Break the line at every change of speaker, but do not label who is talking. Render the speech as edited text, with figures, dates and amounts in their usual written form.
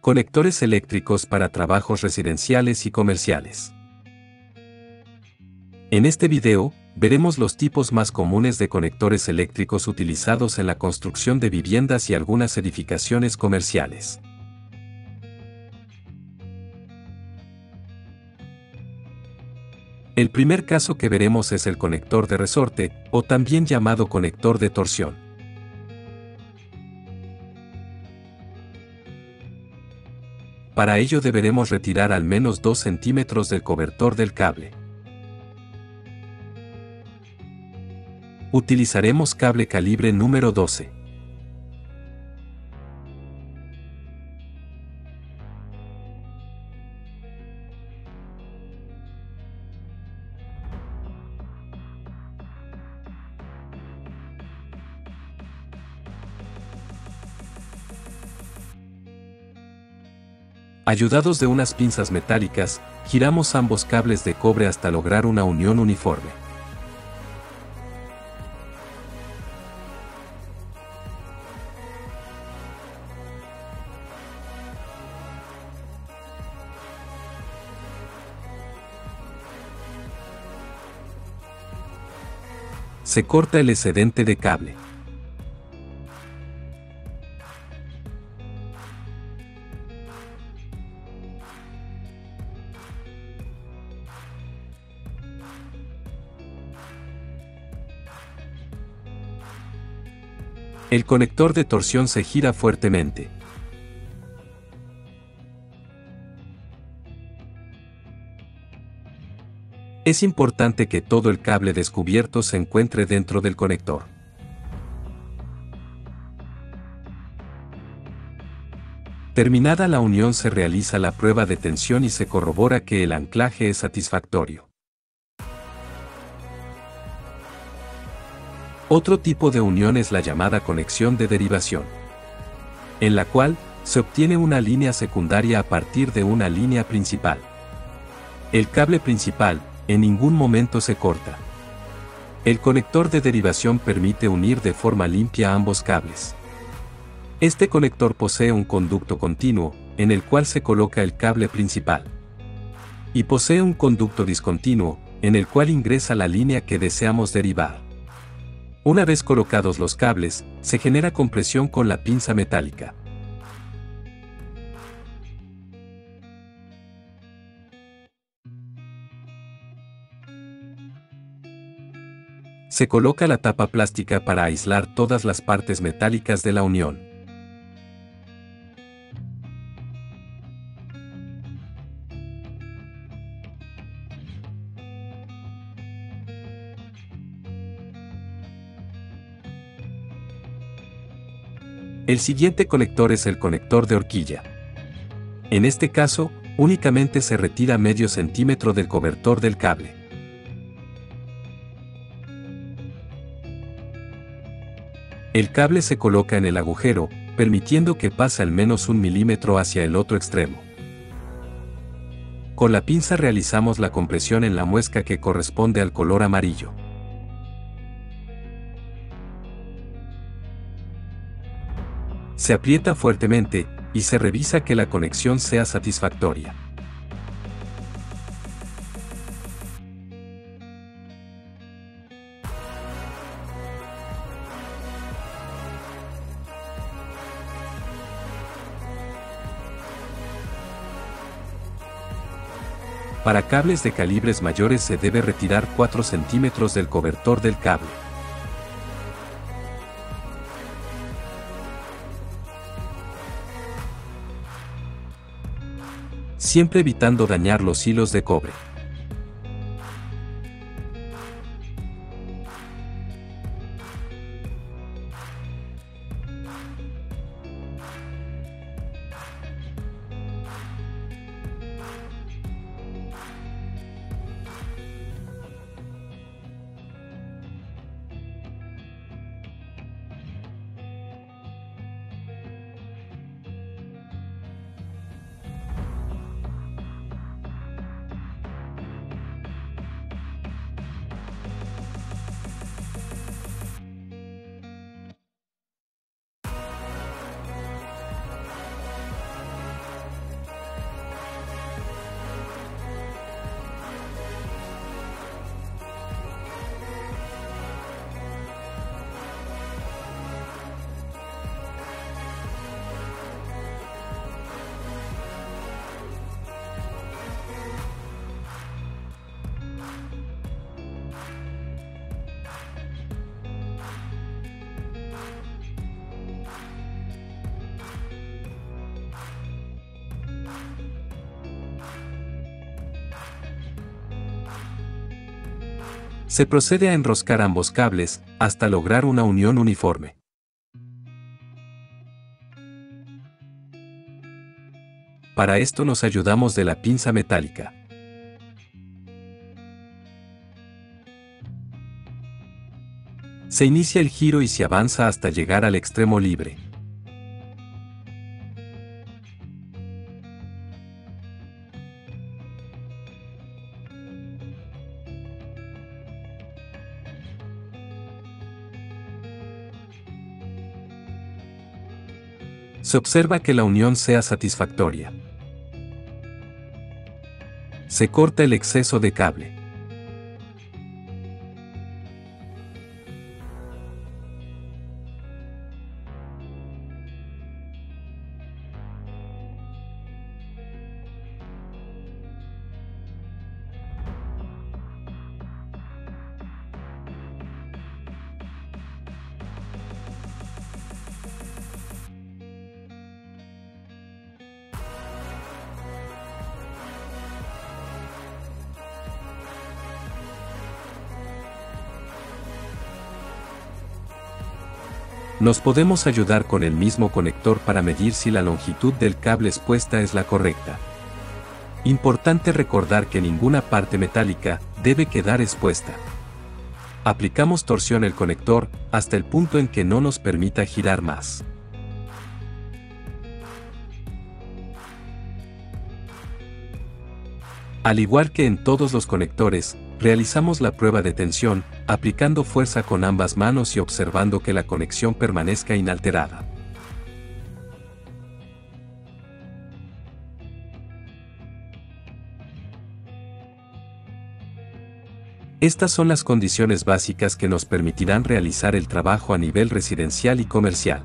Conectores eléctricos para trabajos residenciales y comerciales. En este video, veremos los tipos más comunes de conectores eléctricos utilizados en la construcción de viviendas y algunas edificaciones comerciales. El primer caso que veremos es el conector de resorte, o también llamado conector de torsión. Para ello deberemos retirar al menos 2 centímetros del cobertor del cable. Utilizaremos cable calibre número 12. Ayudados de unas pinzas metálicas, giramos ambos cables de cobre hasta lograr una unión uniforme. Se corta el excedente de cable. El conector de torsión se gira fuertemente. Es importante que todo el cable descubierto se encuentre dentro del conector. Terminada la unión se realiza la prueba de tensión y se corrobora que el anclaje es satisfactorio. Otro tipo de unión es la llamada conexión de derivación, en la cual se obtiene una línea secundaria a partir de una línea principal. El cable principal en ningún momento se corta. El conector de derivación permite unir de forma limpia ambos cables. Este conector posee un conducto continuo, en el cual se coloca el cable principal. Y posee un conducto discontinuo, en el cual ingresa la línea que deseamos derivar. Una vez colocados los cables, se genera compresión con la pinza metálica. Se coloca la tapa plástica para aislar todas las partes metálicas de la unión. El siguiente conector es el conector de horquilla. En este caso, únicamente se retira medio centímetro del cobertor del cable. El cable se coloca en el agujero, permitiendo que pase al menos 1 milímetro hacia el otro extremo. Con la pinza realizamos la compresión en la muesca que corresponde al color amarillo. Se aprieta fuertemente, y se revisa que la conexión sea satisfactoria. Para cables de calibres mayores se debe retirar 4 centímetros del cobertor del cable. Siempre evitando dañar los hilos de cobre. Se procede a enroscar ambos cables, hasta lograr una unión uniforme. Para esto nos ayudamos de la pinza metálica. Se inicia el giro y se avanza hasta llegar al extremo libre. Se observa que la unión sea satisfactoria. Se corta el exceso de cable. Nos podemos ayudar con el mismo conector para medir si la longitud del cable expuesta es la correcta. Importante recordar que ninguna parte metálica debe quedar expuesta. Aplicamos torsión el conector hasta el punto en que no nos permita girar más. Al igual que en todos los conectores, realizamos la prueba de tensión, aplicando fuerza con ambas manos y observando que la conexión permanezca inalterada. Estas son las condiciones básicas que nos permitirán realizar el trabajo a nivel residencial y comercial.